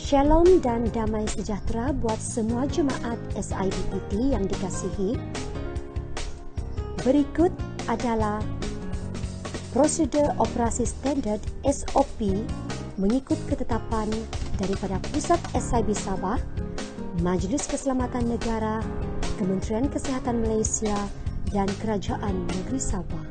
Shalom dan damai sejahtera buat semua jemaat SIBPT yang dikasihi. Berikut adalah prosedur operasi standard SOP mengikut ketetapan daripada Pusat SIB Sabah, Majlis Keselamatan Negara, Kementerian Kesihatan Malaysia dan Kerajaan Negeri Sabah.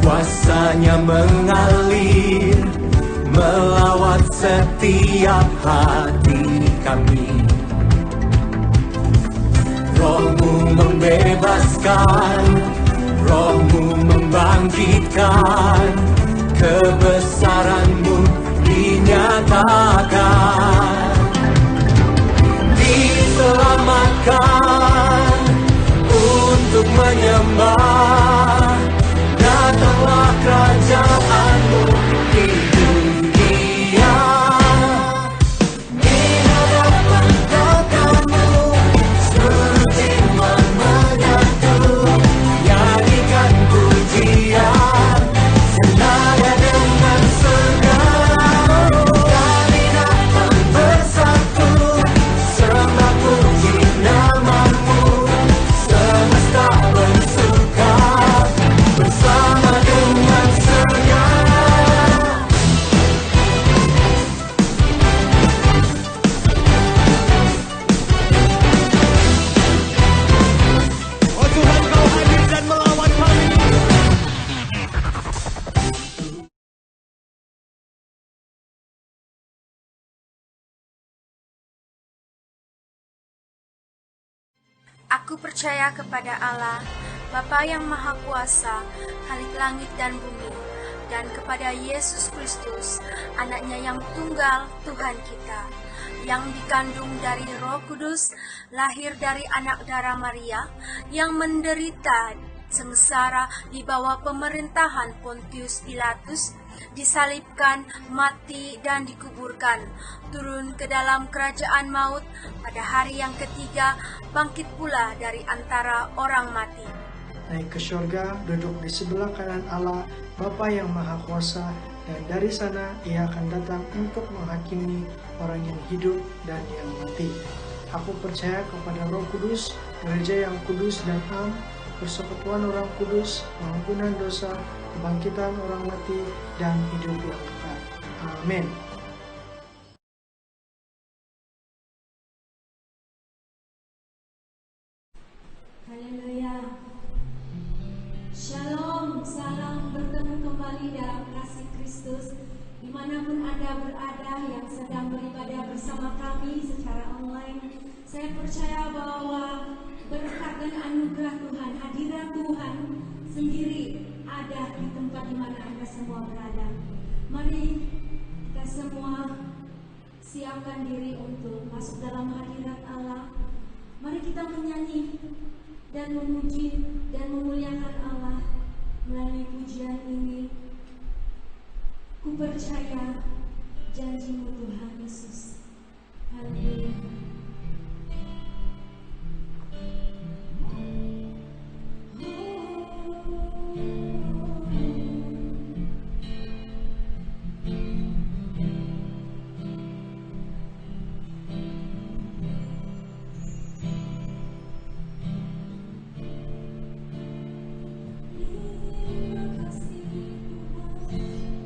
Kuasanya mengalir melawat setiap hati kami. Roh-Mu membebaskan, Roh-Mu membangkitkan, kebesaran-Mu dinyatakan. Diselamatkan untuk menyembah, datanglah kerajaan-Mu di dunia. Di hadapan Kau-Mu seluruh jiwa menyatu, nyanyikan pujian senada dengan surga. Kami datang bersatu, sembah puji nama-Mu, semesta bersuka bersama dengan surga. Oh Tuhan, Kau hadir dan melawan kami. Aku percaya kepada Allah, Bapa yang Maha Kuasa, Khalik langit dan bumi, dan kepada Yesus Kristus, Anaknya yang tunggal, Tuhan kita, yang dikandung dari Roh Kudus, lahir dari anak darah Maria, yang menderita sengsara di bawah pemerintahan Pontius Pilatus, disalibkan, mati, dan dikuburkan, turun ke dalam kerajaan maut, pada hari yang ketiga bangkit pula dari antara orang mati. Naik ke syurga, duduk di sebelah kanan Allah, Bapa yang Maha Kuasa, dan dari sana Ia akan datang untuk menghakimi orang yang hidup dan yang mati. Aku percaya kepada Roh Kudus, gereja yang kudus dan am, persekutuan orang kudus, pengampunan dosa, kebangkitan orang mati, dan hidup yang kekal. Amin. Haleluya. Shalom, salam bertemu kembali dalam kasih Kristus. Dimanapun Anda berada yang sedang beribadah bersama kami secara online, saya percaya bahwa berkat dan anugerah Tuhan, hadirat Tuhan sendiri ada di tempat di mana Anda semua berada. Mari kita semua siapkan diri untuk masuk dalam hadirat Allah. Mari kita menyanyi dan memuji dan memuliakan Allah melalui pujian ini. Ku percaya janji-Mu Tuhan Yesus. Haleluya. Terima kasih Tuhan.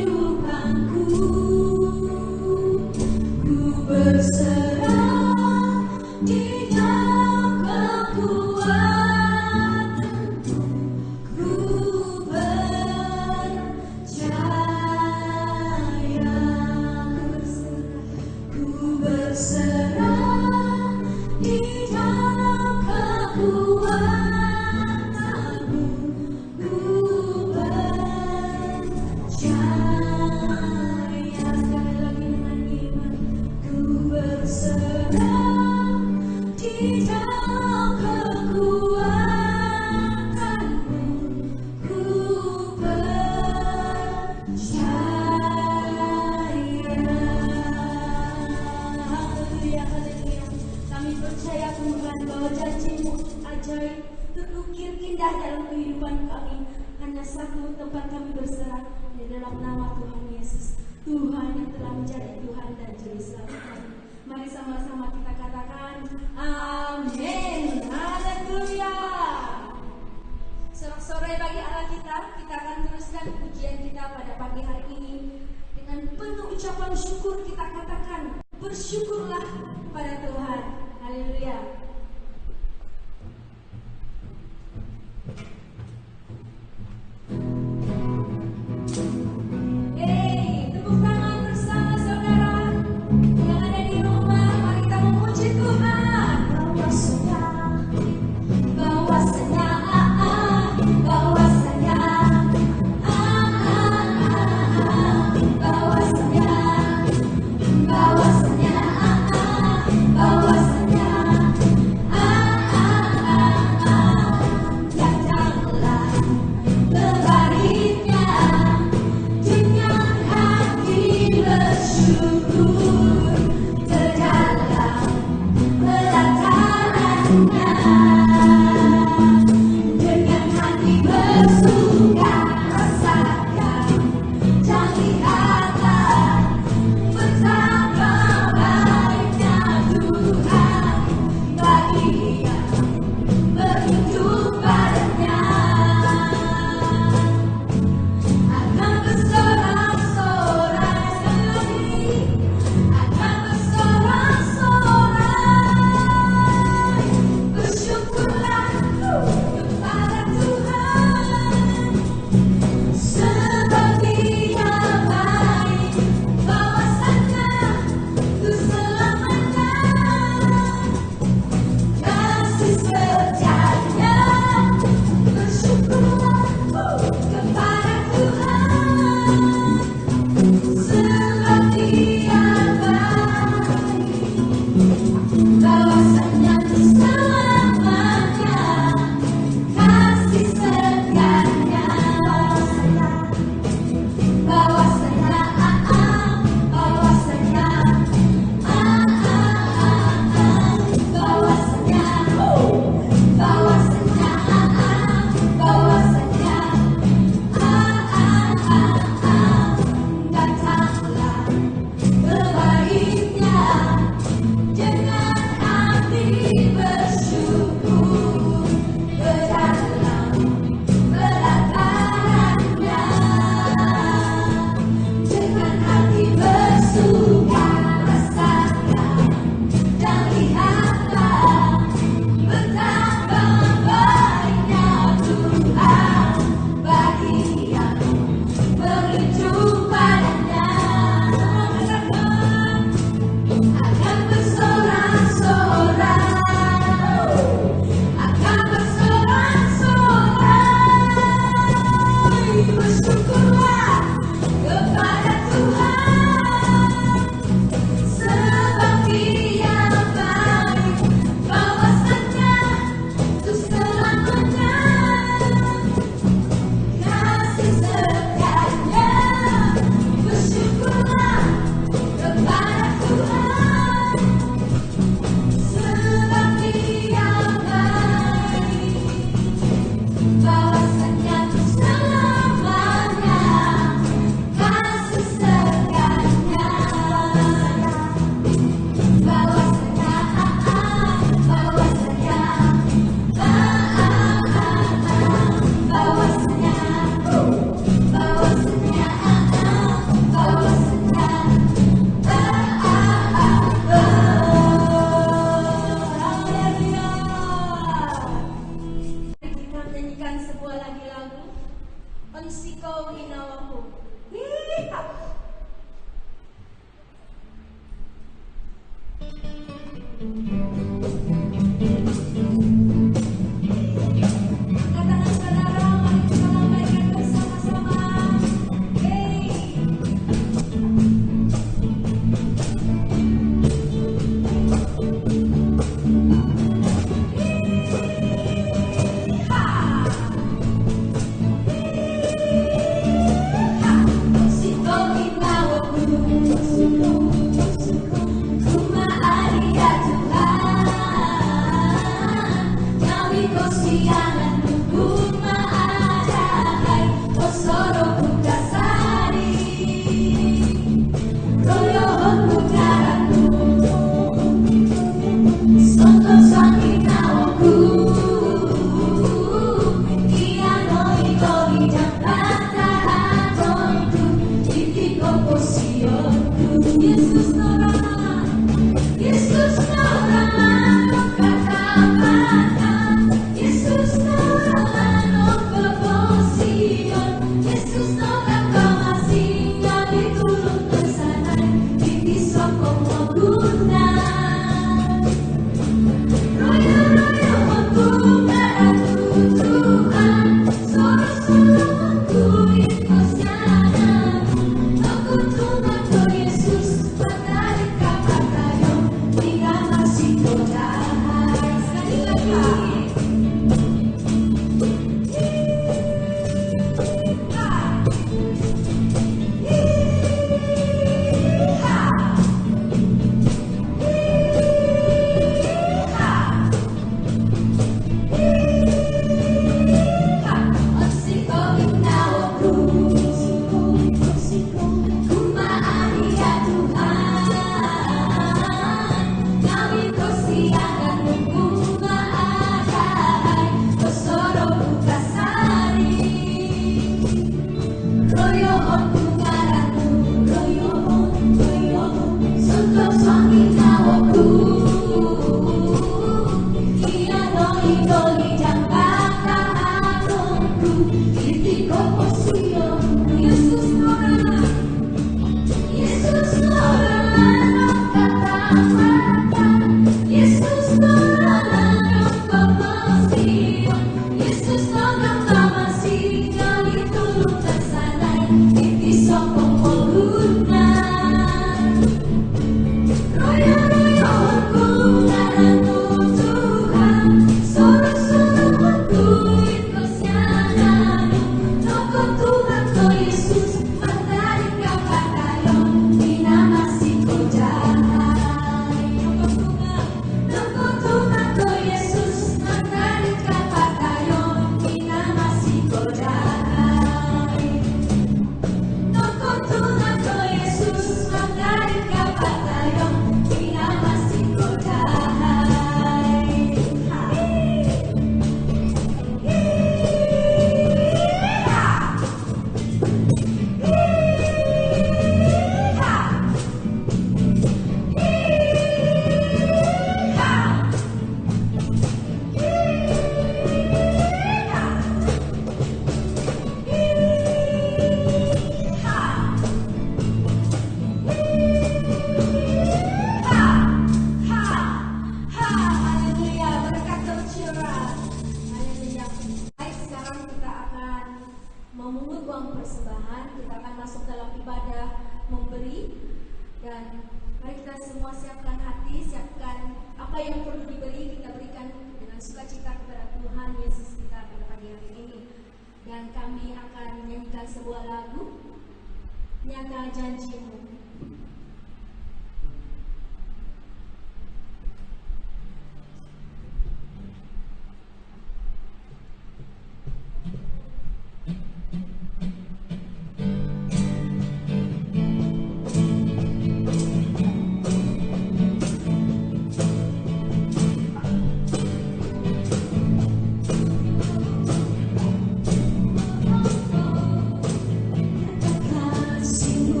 Kasih-Mu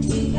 di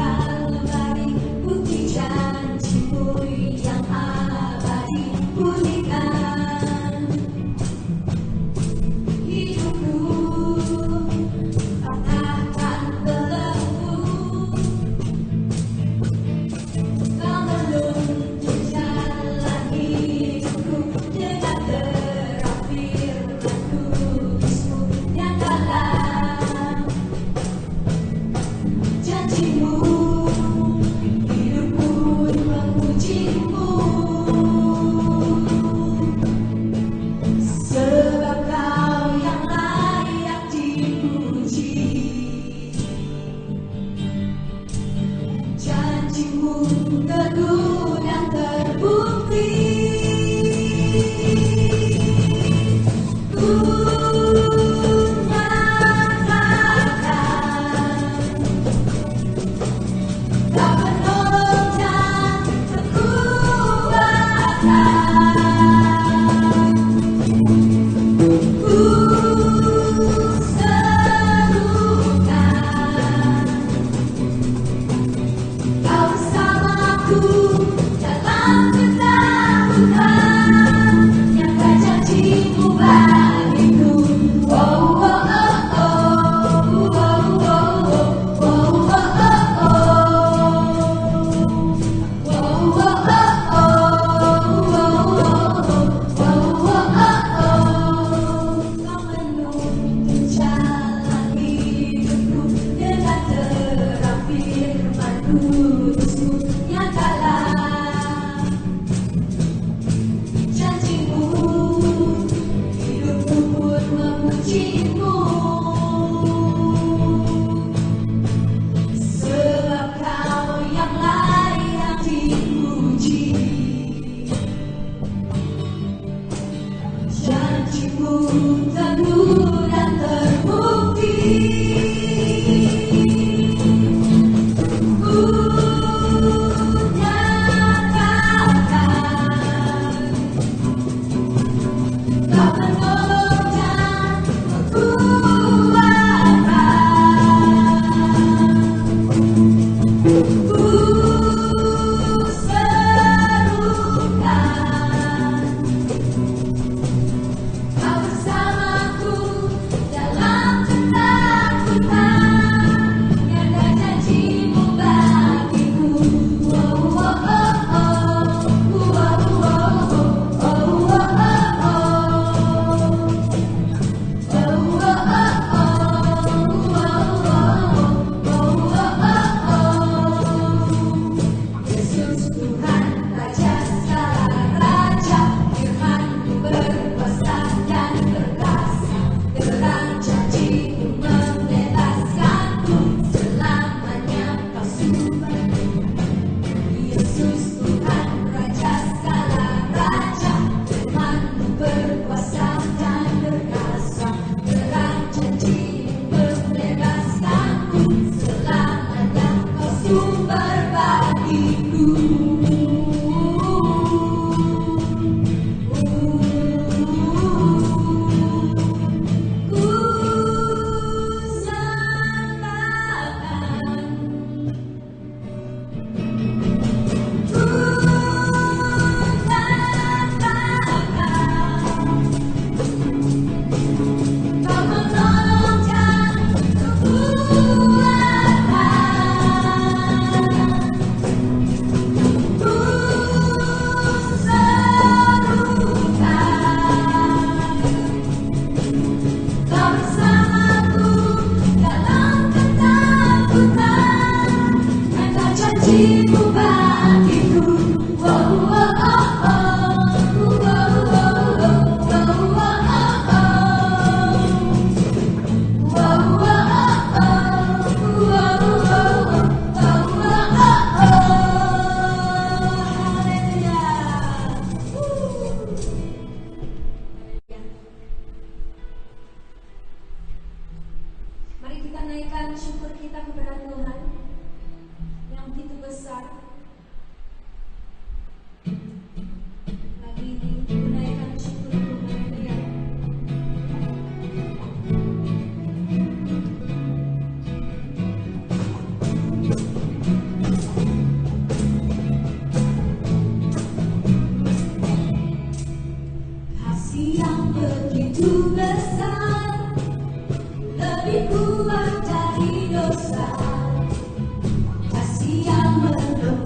teguh dan terbukti. Lebih kuat dari dosa, kasih yang menembus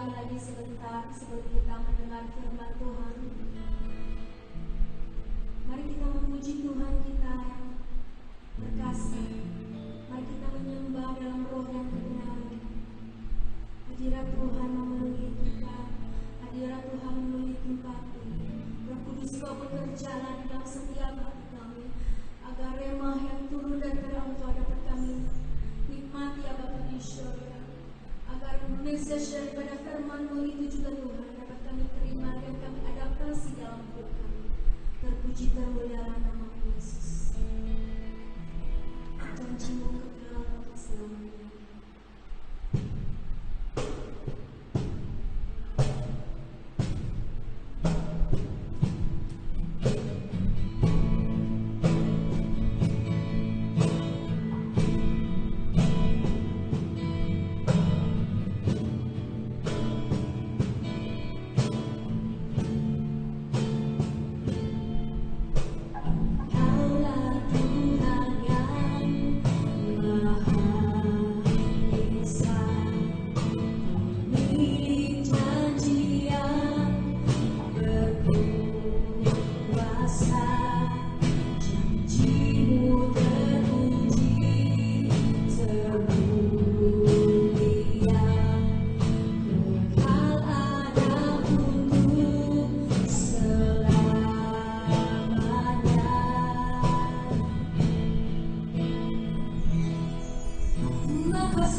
diam lagi sebentar sebelum kita mendengar firman Tuhan. Mari kita memuji Tuhan kita yang berkasih. Mari kita menyembah dalam roh dan kebenaran. Hadirat Tuhan memenuhi kita. Hadirat Tuhan memenuhi tempat ini. Roh Kudus Kau bekerjalah di dalam setiap hati kami, agar remah yang turun daripada Engkau dapat kami nikmati ya Bapa di surga. Agar message daripada firman-Mu itu juga Tuhan dapat kami terima dan kami adaptasi dalam hidup kami. Terpuji termulialah nama Yesus. Janji-Mu kekal selamanya.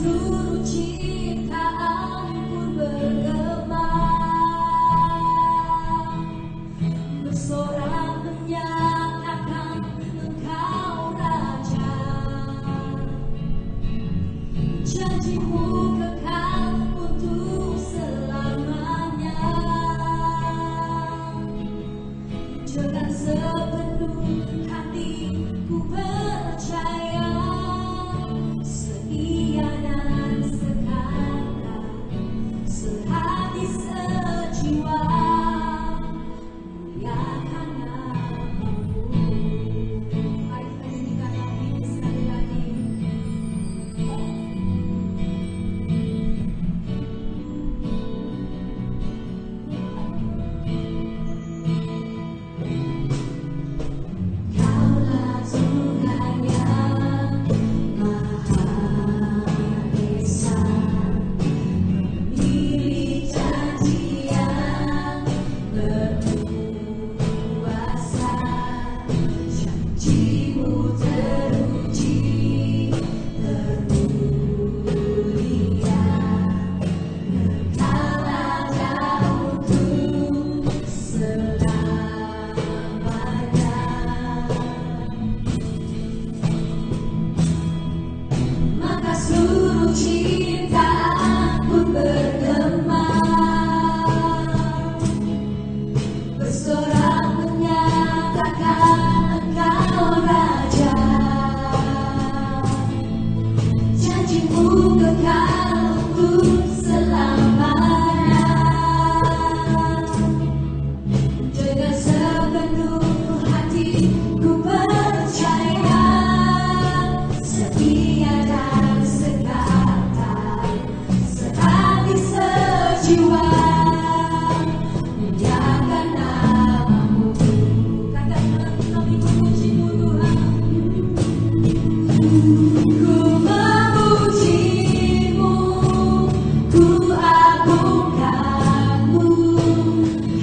Seluruh ciptaan pun bergema, bersorak menyatakan Engkau Raja. Janji-Mu kekal untuk selamanya. Dengan sepenuh hati ku percaya, setia dan sekata, sehati sejiwa, muliakan nama-Mu. Mari kita nyanyikan lagu ini sekali lagi. Kaulah Tuhan yang Maha Esa, pemilik janji yang berkuasa. Janji-Mu teruji, termulia, kekal ada untuk selamanya. Maka seluruh ciptaan pun bergema, bersorak menyatakan Engkau Raja. Janji-Mu kekal untuk selamanya. Dengan sepenuh hati ku percaya, setia dan sekata, sehati sejiwa, muliakan nama-Mu. Katakan kami memuji-Mu Tuhan. Ku memuji-Mu, ku agungkan-Mu.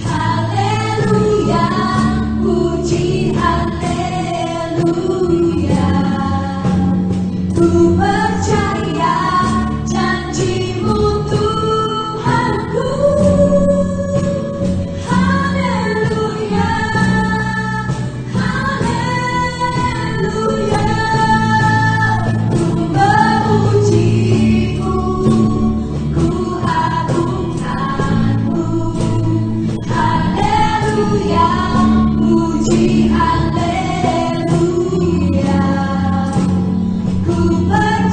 Haleluya, puji haleluya. Ku percaya janji-Mu Tuhanku. Haleluya, haleluya. Ku memuji-Mu, ku agungkan-Mu. Haleluya, puji haleluya. Ku percaya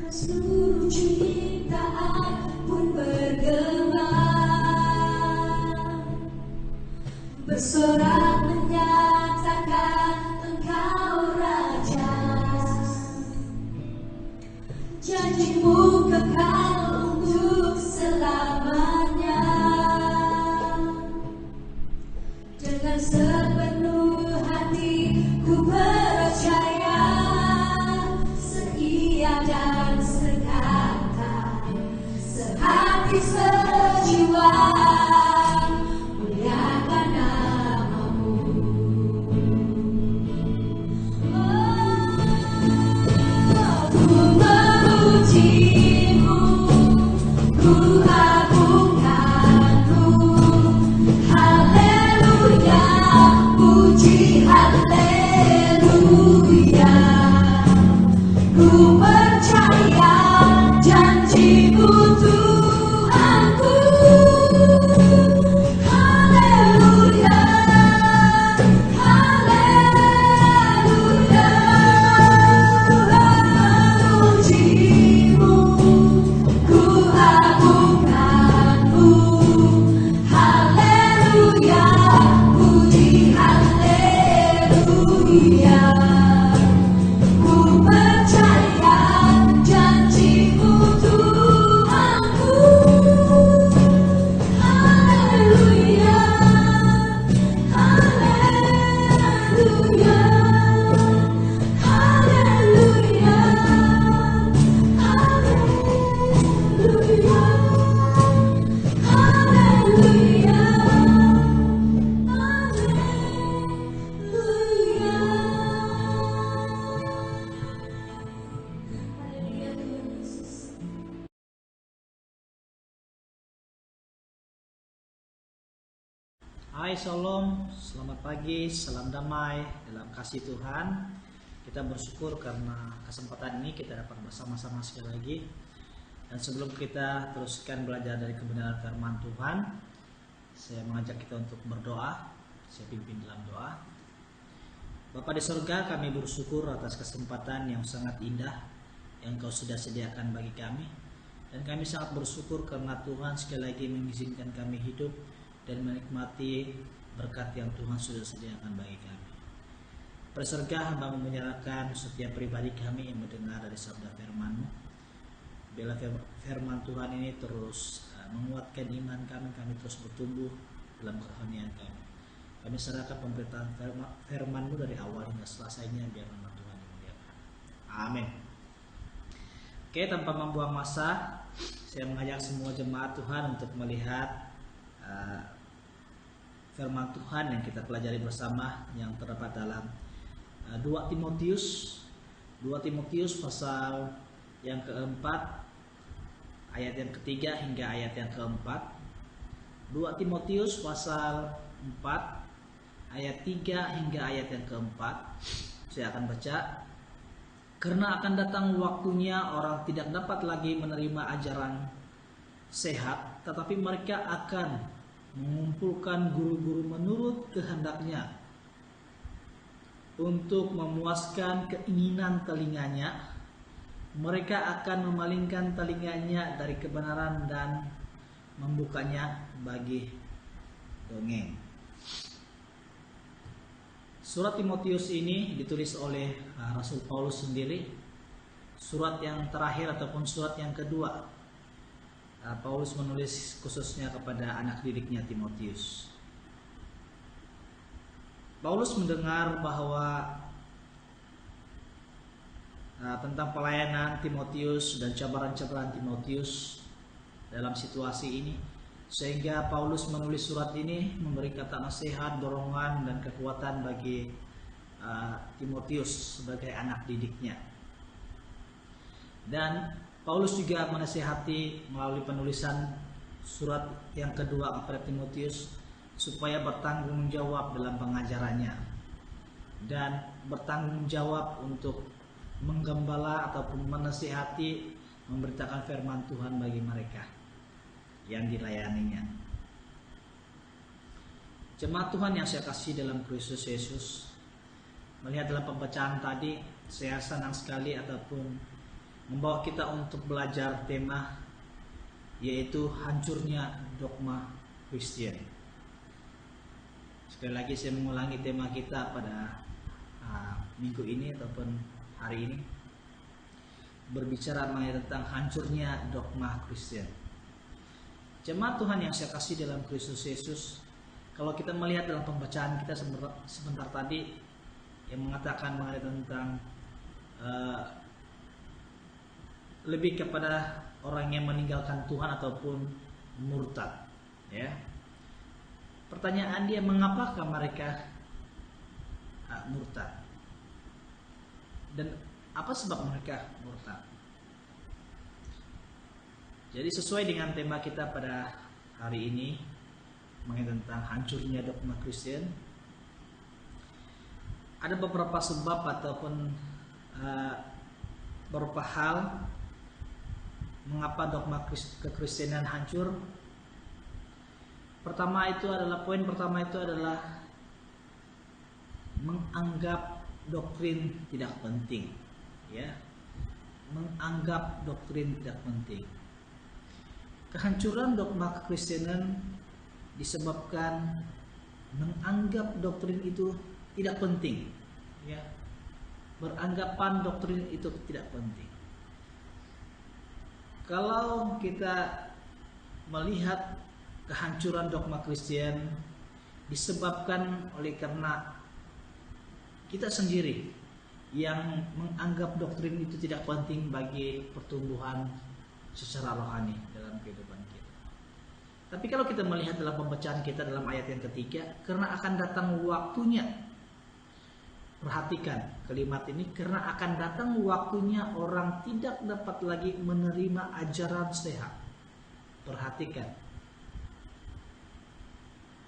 Seluruh ciptaan pun bergema, bersorak menyatakan Engkau Raja. Janji-Mu kekal untuk selamanya. Dengan sepenuh hati ku percaya, seia dan sekata, sehati sejiwa, muliakan nama-Mu. Ku memuji-Mu, ku agungkan-Mu. Haleluya, puji haleluya. Ku percaya janji-Mu Tuhanku. Haleluya, haleluya. Memuji-Mu, ku agungkan-Mu. Haleluya, puji haleluya. Ku percaya janji-Mu Tuhanku. Haleluya, haleluya. Haleluya, haleluya. Haleluya, haleluya. Tuhan Yesus. Hai Shalom, selamat pagi, salam damai dalam kasih Tuhan. Kita bersyukur karena kesempatan ini kita dapat bersama-sama sekali lagi. Dan sebelum kita teruskan belajar dari kebenaran firman Tuhan, saya mengajak kita untuk berdoa. Saya pimpin dalam doa. Bapa di surga, kami bersyukur atas kesempatan yang sangat indah yang Kau sudah sediakan bagi kami. Dan kami sangat bersyukur karena Tuhan sekali lagi mengizinkan kami hidup dan menikmati berkat yang Tuhan sudah sediakan bagi kami. Berserga hamba-Mu menyerahkan setiap pribadi kami yang mendengar dari sabda firman-Mu. Bila firman Tuhan ini terus menguatkan iman kami, kami terus bertumbuh dalam kerohanian kami. Kami serahkan pemberitaan firman-Mu dari awal hingga selesainya, biar nama Tuhan dimuliakan. Amin. Oke, tanpa membuang masa, saya mengajak semua jemaat Tuhan untuk melihat firman Tuhan yang kita pelajari bersama, yang terdapat dalam 2 Timotius pasal yang keempat, ayat yang ketiga hingga ayat yang keempat. 2 Timotius pasal 4 ayat 3 hingga ayat yang keempat. Saya akan baca. Karena akan datang waktunya orang tidak dapat lagi menerima ajaran sehat, tetapi mereka akan mengumpulkan guru-guru menurut kehendaknya untuk memuaskan keinginan telinganya. Mereka akan memalingkan telinganya dari kebenaran dan membukanya bagi dongeng. Surat Timotius ini ditulis oleh Rasul Paulus sendiri. Surat yang terakhir ataupun surat yang kedua Paulus menulis khususnya kepada anak didiknya Timotius. Paulus mendengar bahwa tentang pelayanan Timotius dan cabaran-cabaran Timotius dalam situasi ini, sehingga Paulus menulis surat ini memberi kata nasihat, dorongan dan kekuatan bagi Timotius sebagai anak didiknya. Dan Paulus juga menasihati melalui penulisan surat yang kedua kepada Timotius supaya bertanggung jawab dalam pengajarannya dan bertanggung jawab untuk menggembala ataupun menasihati, memberitakan firman Tuhan bagi mereka yang dilayaninya. Jemaat Tuhan yang saya kasih dalam Kristus Yesus, melihat dalam pembacaan tadi, saya senang sekali ataupun membawa kita untuk belajar tema yaitu hancurnya dogma Kristen. Sekali lagi saya mengulangi tema kita pada minggu ini ataupun hari ini, berbicara mengenai tentang hancurnya dogma Kristen. Jemaat Tuhan yang saya kasih dalam Kristus Yesus, kalau kita melihat dalam pembacaan kita sebentar tadi yang mengatakan mengenai tentang lebih kepada orang yang meninggalkan Tuhan ataupun murtad, ya. Pertanyaan dia, mengapakah mereka murtad? Dan apa sebab mereka murtad? Jadi sesuai dengan tema kita pada hari ini mengenai tentang hancurnya dogma Kristen, ada beberapa sebab ataupun beberapa hal mengapa dogma kekristenan hancur. Poin pertama itu adalah menganggap doktrin tidak penting, ya. Menganggap doktrin tidak penting. Kehancuran dogma kekristenan disebabkan menganggap doktrin itu tidak penting, ya. Beranggapan doktrin itu tidak penting. Kalau kita melihat kehancuran dogma Kristen disebabkan oleh karena kita sendiri yang menganggap doktrin itu tidak penting bagi pertumbuhan secara rohani dalam kehidupan kita. Tapi kalau kita melihat dalam pembacaan kita dalam ayat yang ketiga, karena akan datang waktunya, perhatikan kalimat ini, karena akan datang waktunya orang tidak dapat lagi menerima ajaran sehat. Perhatikan,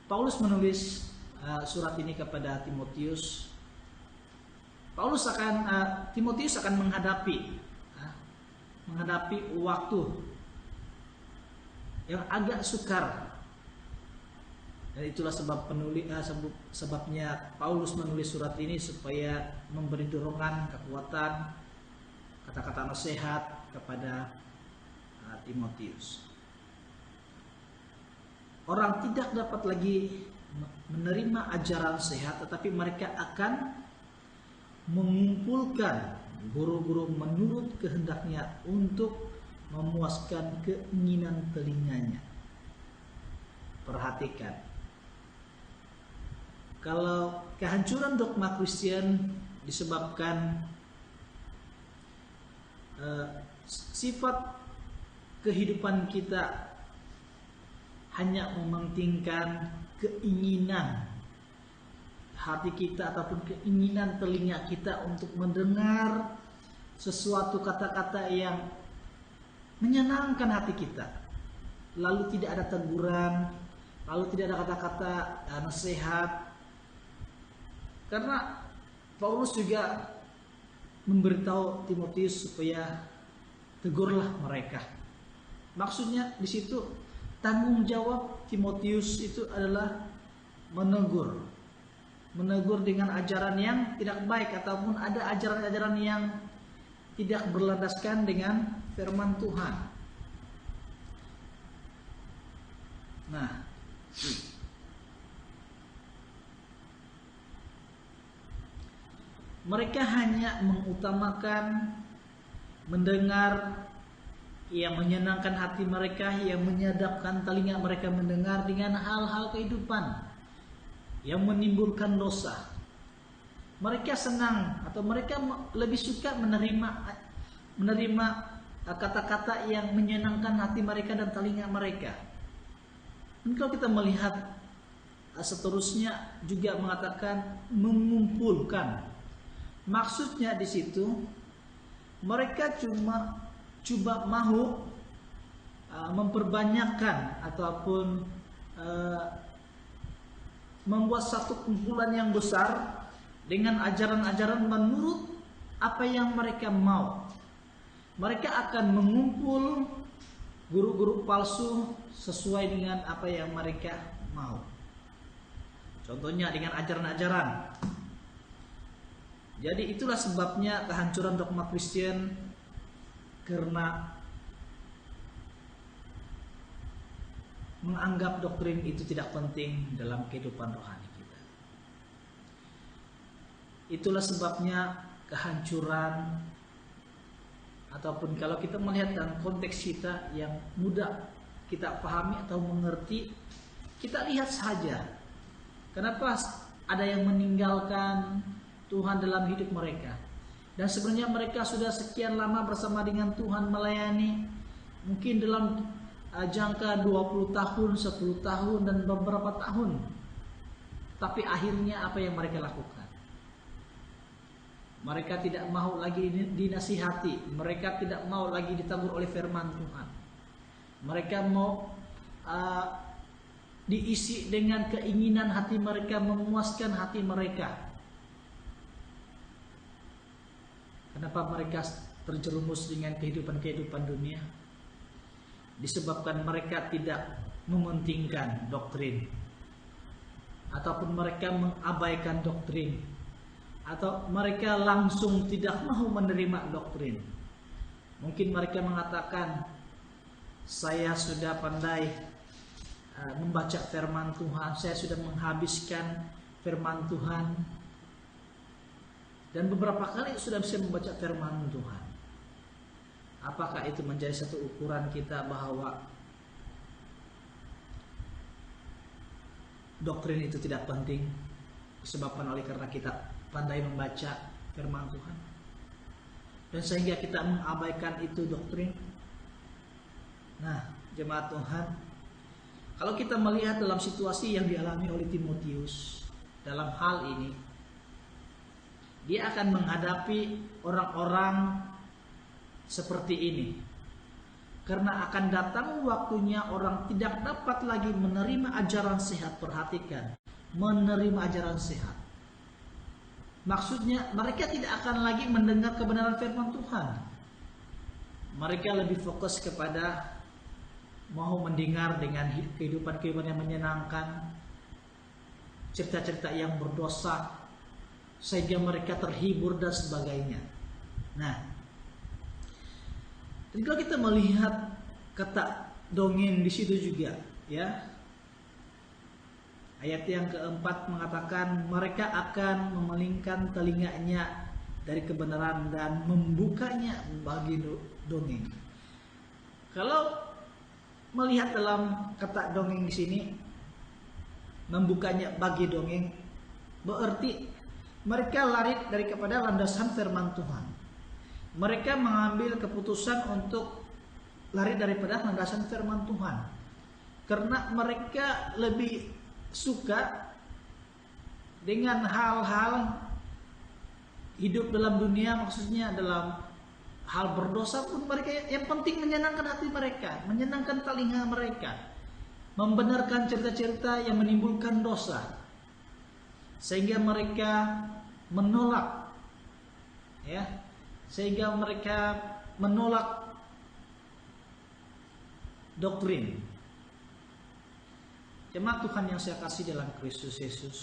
Paulus menulis surat ini kepada Timotius. Timotius akan menghadapi waktu yang agak sukar. Dan itulah sebabnya Paulus menulis surat ini, supaya memberi dorongan, kekuatan, kata-kata nasihat kepada Timotius. Orang tidak dapat lagi menerima ajaran sehat, tetapi mereka akan mengumpulkan guru-guru menurut kehendaknya untuk memuaskan keinginan telinganya. Perhatikan, kalau kehancuran dogma Kristen disebabkan sifat kehidupan kita hanya mementingkan keinginan hati kita ataupun keinginan telinga kita untuk mendengar sesuatu kata-kata yang menyenangkan hati kita, lalu tidak ada teguran, lalu tidak ada kata-kata nasihat. Karena Paulus juga memberitahu Timotius supaya tegurlah mereka. Maksudnya di situ tanggung jawab Timotius itu adalah menegur dengan ajaran yang tidak baik, ataupun ada ajaran-ajaran yang tidak berlandaskan dengan firman Tuhan. Nah, mereka hanya mengutamakan mendengar yang menyenangkan hati mereka, yang menyadapkan telinga mereka mendengar dengan hal-hal kehidupan yang menimbulkan dosa. Mereka senang atau mereka lebih suka menerima kata-kata yang menyenangkan hati mereka dan telinga mereka. Dan kalau kita melihat seterusnya juga mengatakan mengumpulkan. Maksudnya di situ mereka coba mau memperbanyakkan ataupun membuat satu kumpulan yang besar dengan ajaran-ajaran menurut apa yang mereka mau. Mereka akan mengumpul guru-guru palsu sesuai dengan apa yang mereka mau. Contohnya dengan ajaran-ajaran. Jadi itulah sebabnya kehancuran dogma Kristen karena menganggap doktrin itu tidak penting dalam kehidupan rohani kita. Itulah sebabnya kehancuran, ataupun kalau kita melihat dalam konteks kita yang mudah kita pahami atau mengerti, kita lihat saja kenapa ada yang meninggalkan Tuhan dalam hidup mereka. Dan sebenarnya mereka sudah sekian lama bersama dengan Tuhan melayani, mungkin dalam jangka 20 tahun, 10 tahun, dan beberapa tahun. Tapi akhirnya apa yang mereka lakukan? Mereka tidak mau lagi dinasihati, mereka tidak mau lagi ditegur oleh firman Tuhan. Mereka mau diisi dengan keinginan hati mereka, memuaskan hati mereka. Kenapa mereka terjerumus dengan kehidupan dunia? Disebabkan mereka tidak mementingkan doktrin, ataupun mereka mengabaikan doktrin, atau mereka langsung tidak mau menerima doktrin. Mungkin mereka mengatakan, saya sudah pandai membaca firman Tuhan, saya sudah menghabiskan firman Tuhan, dan beberapa kali sudah bisa membaca firman Tuhan. Apakah itu menjadi satu ukuran kita bahwa doktrin itu tidak penting disebabkan oleh karena kita pandai membaca firman Tuhan, dan sehingga kita mengabaikan itu doktrin? Nah, jemaat Tuhan, kalau kita melihat dalam situasi yang dialami oleh Timotius dalam hal ini, dia akan menghadapi orang-orang seperti ini, karena akan datang waktunya orang tidak dapat lagi menerima ajaran sehat. Perhatikan, menerima ajaran sehat. Maksudnya mereka tidak akan lagi mendengar kebenaran firman Tuhan. Mereka lebih fokus kepada mau mendengar dengan kehidupan yang menyenangkan, cerita-cerita yang berdosa, sehingga mereka terhibur dan sebagainya. Nah, dan kalau kita melihat kata dongeng di situ juga, ya, ayat yang keempat mengatakan mereka akan memalingkan telinganya dari kebenaran dan membukanya bagi dongeng. Kalau melihat dalam kata dongeng di sini, membukanya bagi dongeng, berarti mereka lari dari kepada landasan firman Tuhan. Mereka mengambil keputusan untuk lari daripada landasan firman Tuhan, karena mereka lebih suka dengan hal-hal hidup dalam dunia, maksudnya dalam hal berdosa pun mereka yang penting menyenangkan hati mereka, menyenangkan telinga mereka, membenarkan cerita-cerita yang menimbulkan dosa, sehingga mereka menolak, ya, sehingga mereka menolak doktrin. Jemaat Tuhan yang saya kasih dalam Kristus Yesus,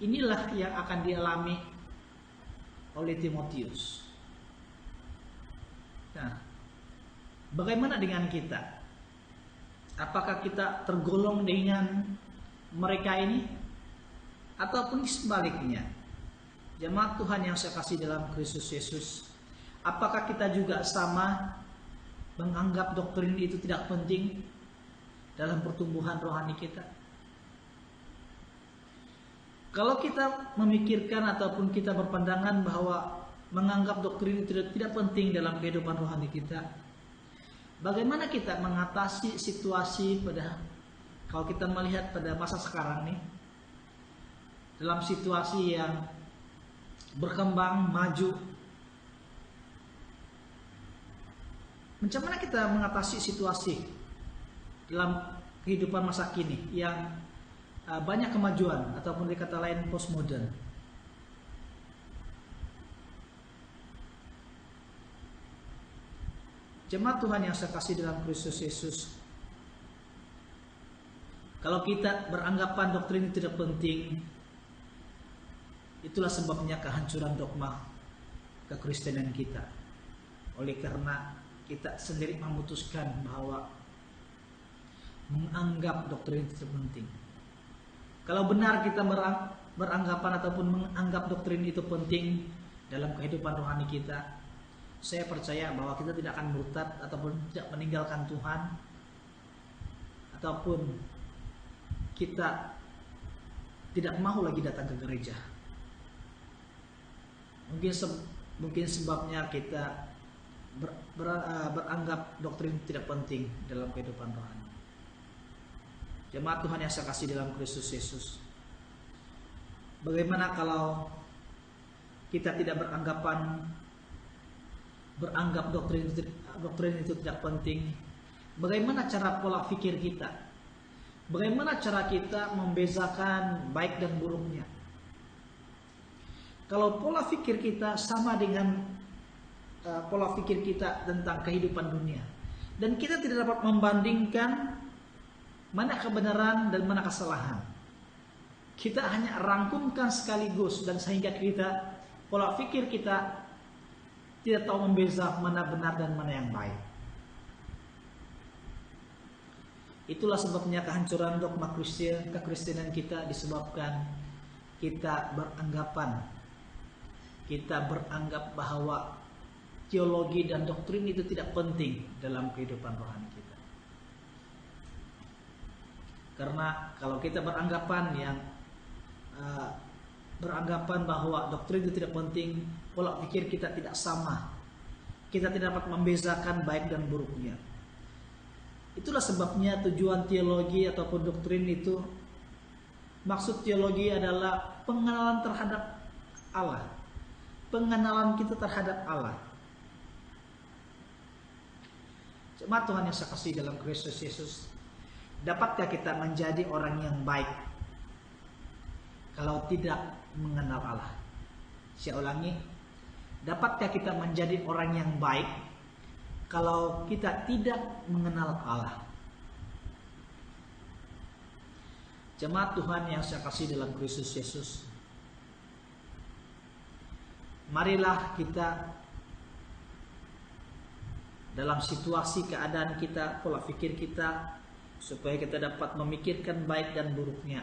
inilah yang akan dialami oleh Timotius. Nah, bagaimana dengan kita? Apakah kita tergolong dengan mereka ini, ataupun sebaliknya? Jemaat Tuhan yang saya kasih dalam Kristus Yesus, apakah kita juga sama menganggap doktrin itu tidak penting dalam pertumbuhan rohani kita? Kalau kita memikirkan ataupun kita berpandangan bahwa menganggap doktrin itu tidak penting dalam kehidupan rohani kita, bagaimana kita mengatasi situasi kalau kita melihat pada masa sekarang nih, dalam situasi yang berkembang, maju, macam mana kita mengatasi situasi dalam kehidupan masa kini yang banyak kemajuan, ataupun dikata lain postmodern? Jemaat Tuhan yang saya kasih dalam Kristus Yesus, kalau kita beranggapan doktrin tidak penting, itulah sebabnya kehancuran dogma kekristenan kita. Oleh karena kita sendiri memutuskan bahwa menganggap doktrin itu penting. Kalau benar kita beranggapan ataupun menganggap doktrin itu penting dalam kehidupan rohani kita, saya percaya bahwa kita tidak akan murtad ataupun tidak meninggalkan Tuhan, ataupun kita tidak mau lagi datang ke gereja. Mungkin sebabnya kita beranggap doktrin tidak penting dalam kehidupan rohani. Jemaat Tuhan yang saya kasih dalam Kristus Yesus, bagaimana kalau kita tidak beranggap doktrin itu tidak penting? Bagaimana cara pola pikir kita? Bagaimana cara kita membezakan baik dan buruknya? Kalau pola pikir kita sama dengan pola pikir kita tentang kehidupan dunia, dan kita tidak dapat membandingkan mana kebenaran dan mana kesalahan, kita hanya rangkumkan sekaligus, dan sehingga kita pola pikir kita tidak tahu membeza mana benar dan mana yang baik. Itulah sebabnya kehancuran dogma kekristenan kita disebabkan kita beranggap bahwa teologi dan doktrin itu tidak penting dalam kehidupan rohani kita. Karena kalau kita beranggapan bahwa doktrin itu tidak penting, pola pikir kita tidak sama. Kita tidak dapat membezakan baik dan buruknya. Itulah sebabnya tujuan teologi ataupun doktrin itu, maksud teologi adalah pengenalan terhadap Allah. Pengenalan kita terhadap Allah. Jemaat Tuhan yang saya kasih dalam Kristus Yesus, dapatkah kita menjadi orang yang baik kalau tidak mengenal Allah? Saya ulangi, dapatkah kita menjadi orang yang baik kalau kita tidak mengenal Allah? Jemaat Tuhan yang saya kasih dalam Kristus Yesus, marilah kita dalam situasi keadaan kita, pola pikir kita, supaya kita dapat memikirkan baik dan buruknya,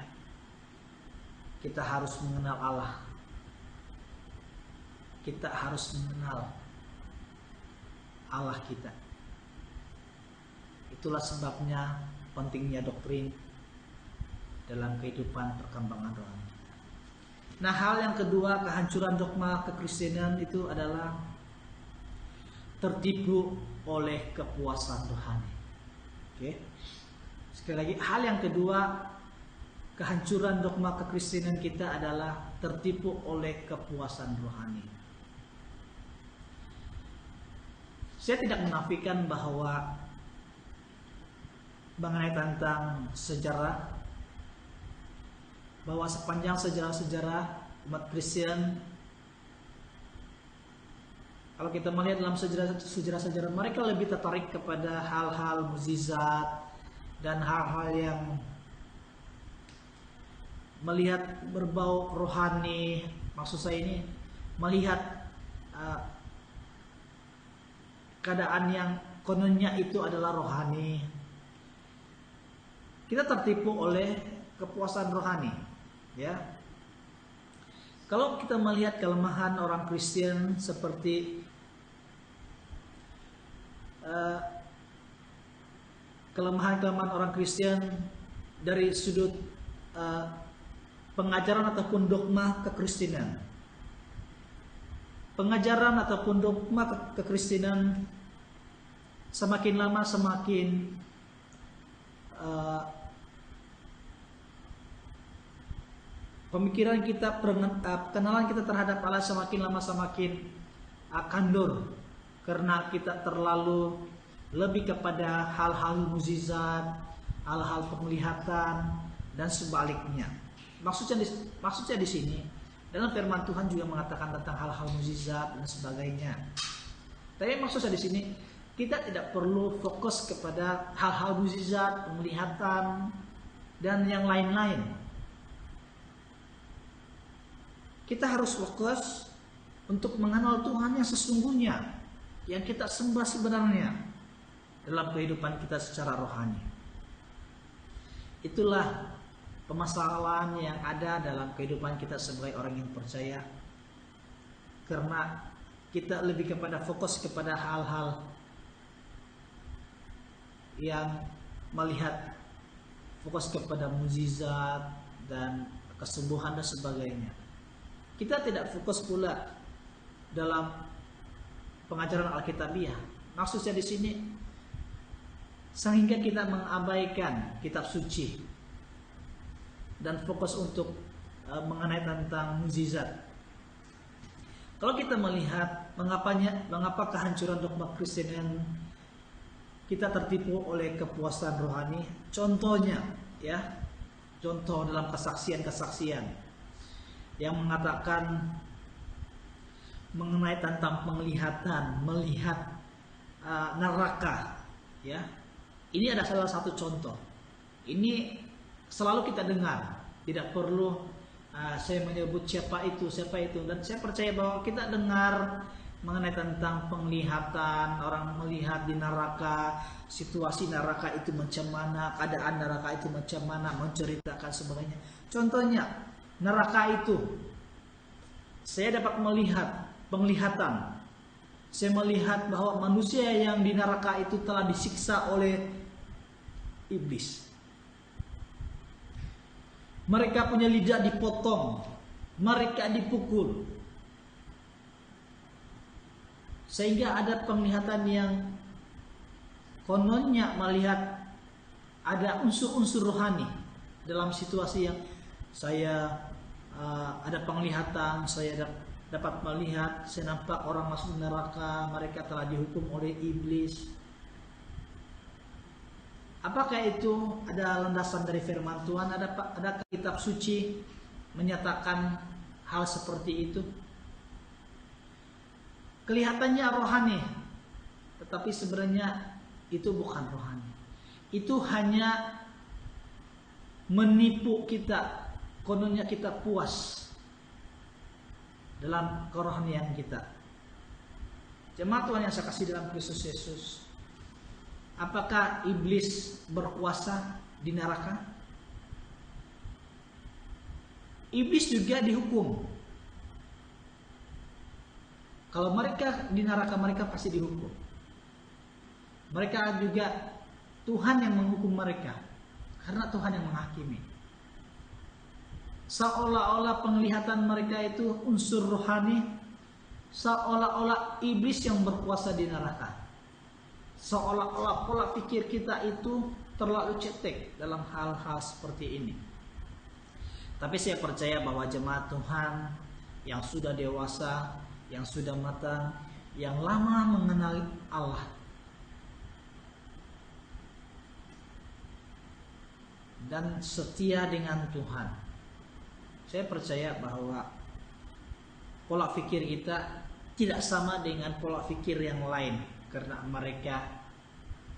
kita harus mengenal Allah. Kita harus mengenal Allah kita. Itulah sebabnya pentingnya doktrin dalam kehidupan perkembangan rohani kita. Nah, hal yang kedua, kehancuran dogma kekristenan itu adalah tertipu oleh kepuasan rohani. Oke. Sekali lagi, hal yang kedua, kehancuran dogma kekristenan kita adalah tertipu oleh kepuasan rohani. Saya tidak menafikan bahwa mengenai tentang sejarah, bahwa sepanjang sejarah-sejarah umat Kristen, kalau kita melihat dalam sejarah-sejarah, mereka lebih tertarik kepada hal-hal mukjizat dan hal-hal yang melihat berbau rohani. Maksud saya ini melihat keadaan yang kononnya itu adalah rohani. Kita tertipu oleh kepuasan rohani, ya. Kalau kita melihat kelemahan orang Kristen seperti kelemahan-kelemahan orang Kristen dari sudut pengajaran ataupun dogma kekristenan. Pengajaran ataupun dogma kekristenan semakin lama semakin pemikiran kita, kenalan kita terhadap Allah semakin lama semakin kandur, karena kita terlalu lebih kepada hal-hal mukjizat, hal-hal penglihatan dan sebaliknya. Maksudnya di sini dalam firman Tuhan juga mengatakan tentang hal-hal mukjizat dan sebagainya. Tapi maksudnya di sini kita tidak perlu fokus kepada hal-hal mukjizat, penglihatan dan yang lain-lain. Kita harus fokus untuk mengenal Tuhan yang sesungguhnya. yang kita sembah sebenarnya dalam kehidupan kita secara rohani. Itulah permasalahan yang ada dalam kehidupan kita sebagai orang yang percaya, karena kita lebih kepada fokus kepada hal-hal yang melihat, fokus kepada mukjizat dan kesembuhan dan sebagainya. Kita tidak fokus pula dalam pengajaran Alkitabiah. Maksudnya di sini sehingga kita mengabaikan kitab suci dan fokus untuk mengenai tentang mukjizat. Kalau kita melihat mengapa kehancuran dogma Kristen yang kita tertipu oleh kepuasan rohani, contohnya ya, contoh dalam kesaksian-kesaksian yang mengatakan mengenai tentang penglihatan, melihat neraka, ya. Ini ada salah satu contoh. Ini selalu kita dengar, tidak perlu saya menyebut siapa itu, dan saya percaya bahwa kita dengar mengenai tentang penglihatan, orang melihat di neraka, situasi neraka itu macam mana, keadaan neraka itu macam mana, menceritakan sebagainya. Contohnya, neraka itu saya dapat melihat penglihatan. Saya melihat bahwa manusia yang di neraka itu telah disiksa oleh iblis. Mereka punya lidah dipotong, mereka dipukul, sehingga ada penglihatan yang kononnya melihat ada unsur-unsur rohani dalam situasi yang saya ada penglihatan, saya dapat melihat, saya nampak orang masuk neraka, mereka telah dihukum oleh iblis. Apakah itu ada landasan dari firman Tuhan? Ada kitab suci menyatakan hal seperti itu? Kelihatannya rohani, tetapi sebenarnya itu bukan rohani. Itu hanya menipu kita, kononnya kita puas dalam kerohanian kita. Jemaat Tuhan yang saya kasih dalam Kristus Yesus, apakah iblis berkuasa di neraka? Iblis juga dihukum. Kalau mereka di neraka, mereka pasti dihukum. Mereka juga Tuhan yang menghukum mereka, karena Tuhan yang menghakimi. Seolah-olah penglihatan mereka itu unsur rohani, seolah-olah iblis yang berkuasa di neraka. Seolah-olah pola pikir kita itu terlalu cetek dalam hal-hal seperti ini. Tapi saya percaya bahwa jemaat Tuhan yang sudah dewasa, yang sudah matang, yang lama mengenal Allah, dan setia dengan Tuhan, saya percaya bahwa pola pikir kita tidak sama dengan pola pikir yang lain, karena mereka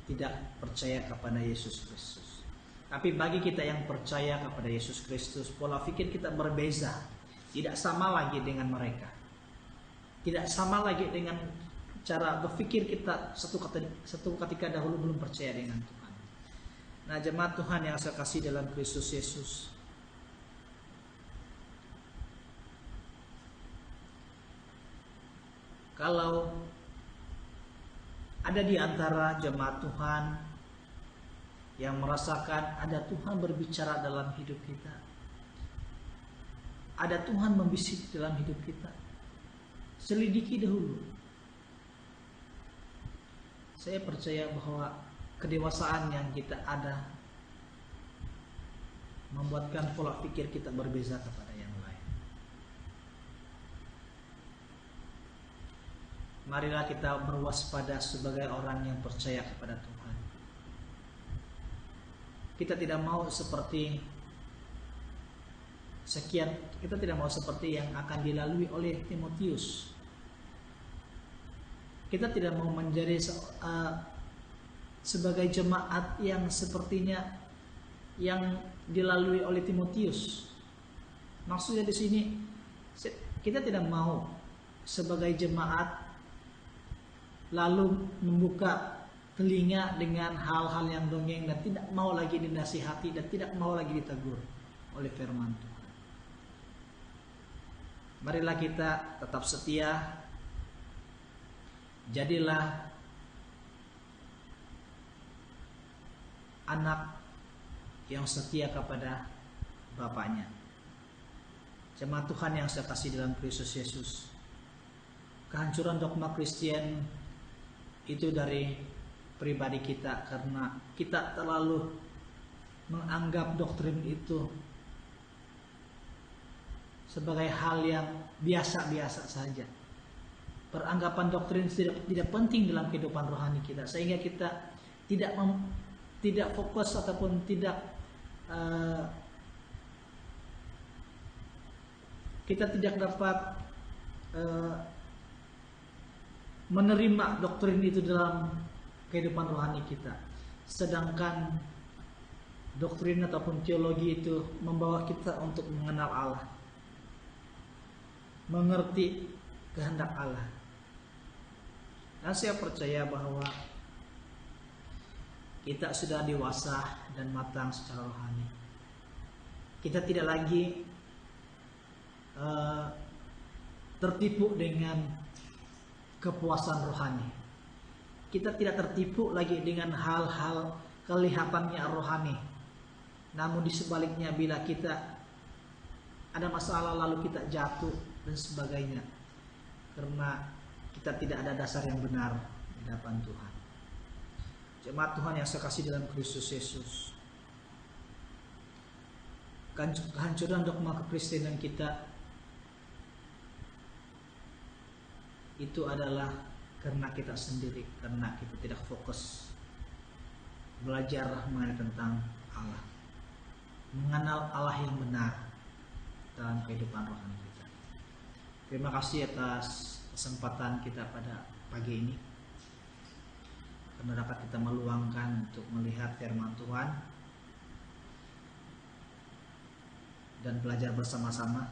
tidak percaya kepada Yesus Kristus. Tapi bagi kita yang percaya kepada Yesus Kristus, pola pikir kita berbeza, tidak sama lagi dengan mereka, tidak sama lagi dengan cara berpikir kita satu ketika dahulu belum percaya dengan Tuhan. Nah, jemaat Tuhan yang saya kasih dalam Kristus Yesus, kalau ada di antara jemaat Tuhan yang merasakan ada Tuhan berbicara dalam hidup kita, ada Tuhan membisik dalam hidup kita, selidiki dahulu. Saya percaya bahwa kedewasaan yang kita ada membuatkan pola pikir kita berbeza kepada yang lain. Marilah kita berwaspada sebagai orang yang percaya kepada Tuhan. Kita tidak mau seperti kita tidak mau seperti yang akan dilalui oleh Timotius. Kita tidak mau menjadi sebagai jemaat yang sepertinya yang dilalui oleh Timotius. Maksudnya di sini kita tidak mau sebagai jemaat lalu membuka telinga dengan hal-hal yang dongeng dan tidak mau lagi dinasihati dan tidak mau lagi ditegur oleh firman Tuhan. Marilah kita tetap setia, jadilah anak yang setia kepada bapaknya. Jemaat Tuhan yang saya kasih dalam Kristus Yesus, kehancuran dogma Kristen itu dari pribadi kita karena kita terlalu menganggap doktrin itu sebagai hal yang biasa-biasa saja. Peranggapan doktrin tidak penting dalam kehidupan rohani kita, sehingga kita tidak fokus ataupun kita tidak dapat menerima doktrin itu dalam kehidupan rohani kita. Sedangkan doktrin ataupun teologi itu membawa kita untuk mengenal Allah, mengerti kehendak Allah. Dan saya percaya bahwa kita sudah dewasa dan matang secara rohani. Kita tidak lagi tertipu dengan kepuasan rohani. Kita tidak tertipu lagi dengan hal-hal kelihatannya rohani. Namun di sebaliknya, bila kita ada masalah lalu kita jatuh dan sebagainya, karena kita tidak ada dasar yang benar di hadapan Tuhan. Jemaat Tuhan yang saya kasih dalam Kristus Yesus, kehancuran dogma kekristenan kita itu adalah karena kita sendiri, karena kita tidak fokus belajar mengenai tentang Allah, mengenal Allah yang benar dalam kehidupan rohani kita. Terima kasih atas kesempatan kita pada pagi ini, karena dapat kita meluangkan untuk melihat firman Tuhan dan belajar bersama-sama.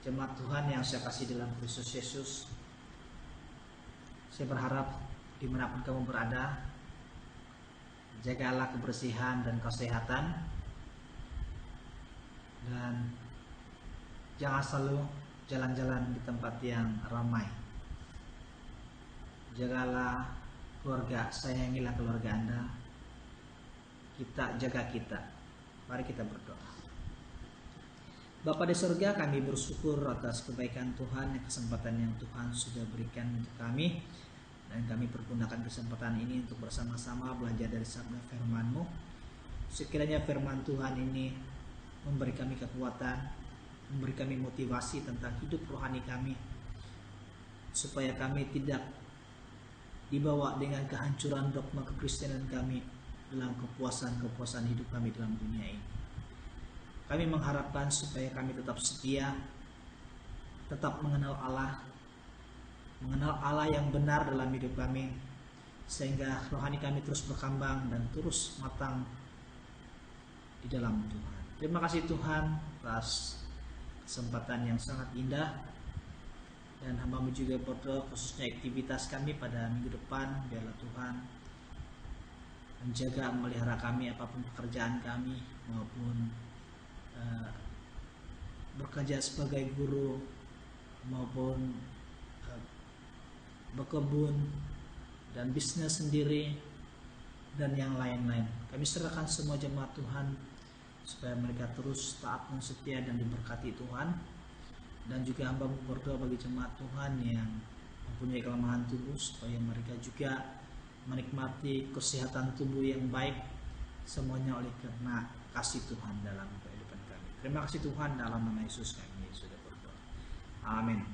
Jemaat Tuhan yang saya kasih dalam Kristus Yesus, saya berharap dimanapun kamu berada, jagalah kebersihan dan kesehatan, dan jangan selalu jalan-jalan di tempat yang ramai. Jagalah keluarga, sayangilah keluarga Anda, kita jaga kita. Mari kita berdoa. Bapa di surga, kami bersyukur atas kebaikan Tuhan, kesempatan yang Tuhan sudah berikan untuk kami, dan kami pergunakan kesempatan ini untuk bersama-sama belajar dari sabda firman-Mu. Sekiranya firman Tuhan ini memberi kami kekuatan, memberi kami motivasi tentang hidup rohani kami, supaya kami tidak dibawa dengan kehancuran dogma kekristenan kami dalam kepuasan hidup kami dalam dunia ini. Kami mengharapkan supaya kami tetap setia, tetap mengenal Allah yang benar dalam hidup kami, sehingga rohani kami terus berkembang dan terus matang di dalam Tuhan. Terima kasih Tuhan atas kesempatan yang sangat indah, dan hamba-Mu juga berdoa khususnya aktivitas kami pada minggu depan, biarlah Tuhan menjaga, memelihara kami apapun pekerjaan kami, maupun bekerja sebagai guru maupun berkebun dan bisnis sendiri dan yang lain-lain. Kami serahkan semua jemaat Tuhan supaya mereka terus taat dan setia dan diberkati Tuhan. Dan juga hamba berdoa bagi jemaat Tuhan yang mempunyai kelemahan tubuh, supaya mereka juga menikmati kesehatan tubuh yang baik, semuanya oleh karena kasih Tuhan dalam kehidupan kami. Terima kasih Tuhan, dalam nama Yesus kami sudah berdoa. Amin.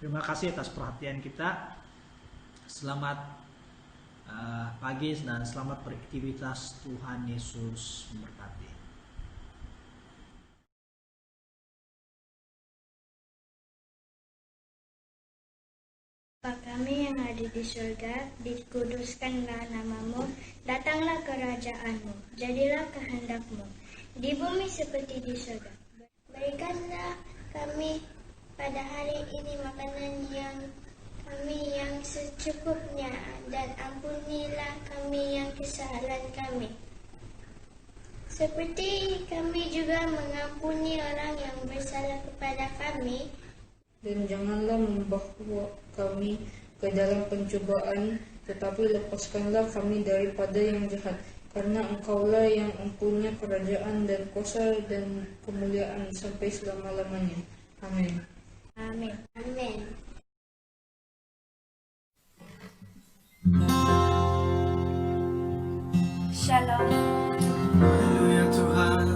Terima kasih atas perhatian kita. Selamat pagi dan selamat beraktivitas. Tuhan Yesus memberkati. Bapa kami yang ada di surga, dikuduskanlah nama-Mu, datanglah kerajaan-Mu, jadilah kehendak-Mu, di bumi seperti di surga. Berikanlah kami pada hari ini makanan yang kami yang secukupnya, dan ampunilah kami yang kesalahan kami, seperti kami juga mengampuni orang yang bersalah kepada kami. Dan janganlah membawa kami ke dalam pencobaan, tetapi lepaskanlah kami daripada yang jahat. Karena Engkaulah yang mempunyai kerajaan dan kuasa dan kemuliaan sampai selama-lamanya. Amin. Amin. Amin. Shalom. Haleluya Tuhan.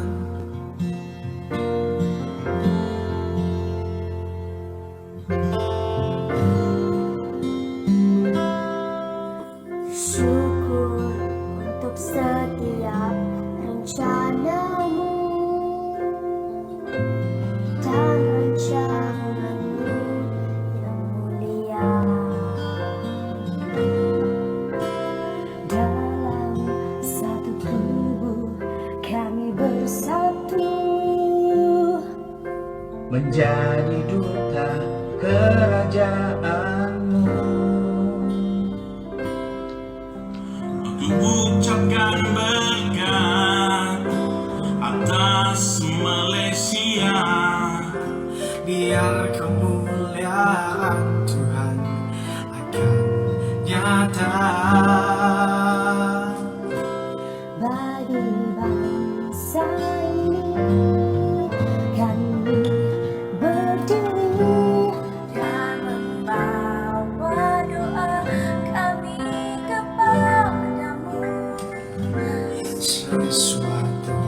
Syukur untuk setiap rencanamu dan rencanamu yang mulia. Dalam satu tubuh kami bersatu, Menjadi duta kerajaanmu. Aku ucapkan berkat atas Malaysia. Biar kemuliaan Tuhan akan nyata. bagi bangsa ini kami berdiri dan membawa doa kami kepadamu. Sesuatu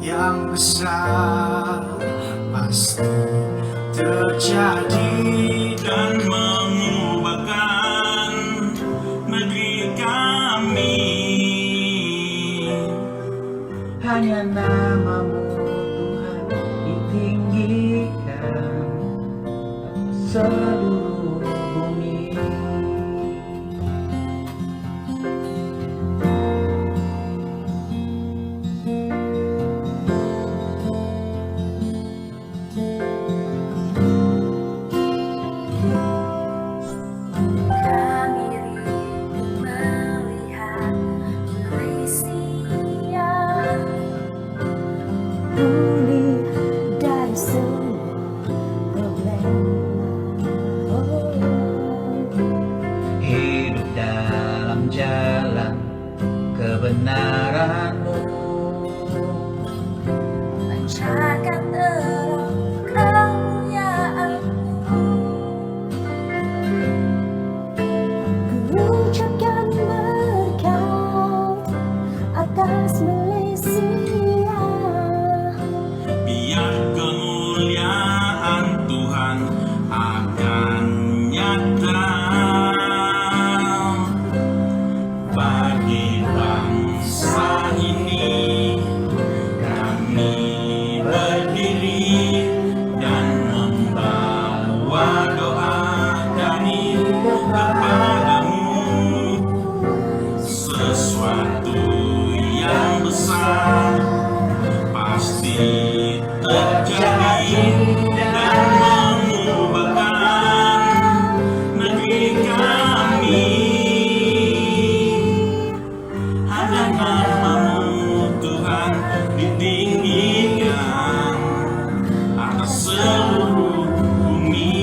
yang besar pasti terjadi. Dan mengubahkan negeri kami. Hanya namamu Tuhan ditinggikan atas seluruh bumi. Kami rindu melihat Malaysia pulih dari semua problema. Hidup dalam jalan kebenaranmu. Pancarkan terang kemuliaan-Mu. Ku ucapkan berkat atas Malaysia. Biar kemuliaan Tuhan akan nyata bagi bangsa ini. Kami berdiri dan membawa doa kami kepadamu. Sesuatu yang besar pasti terjadi dan mengubahkan negeri kami. Hanya namamu Tuhan ditinggikan atas seluruh bumi.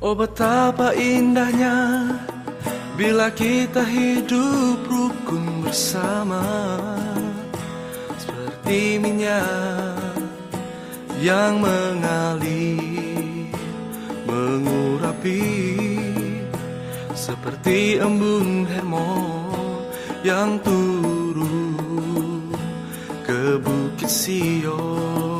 Oh betapa indahnya bila kita hidup rukun bersama, seperti minyak yang mengalir mengurapi, seperti embun Hermon yang turun ke Bukit Sion.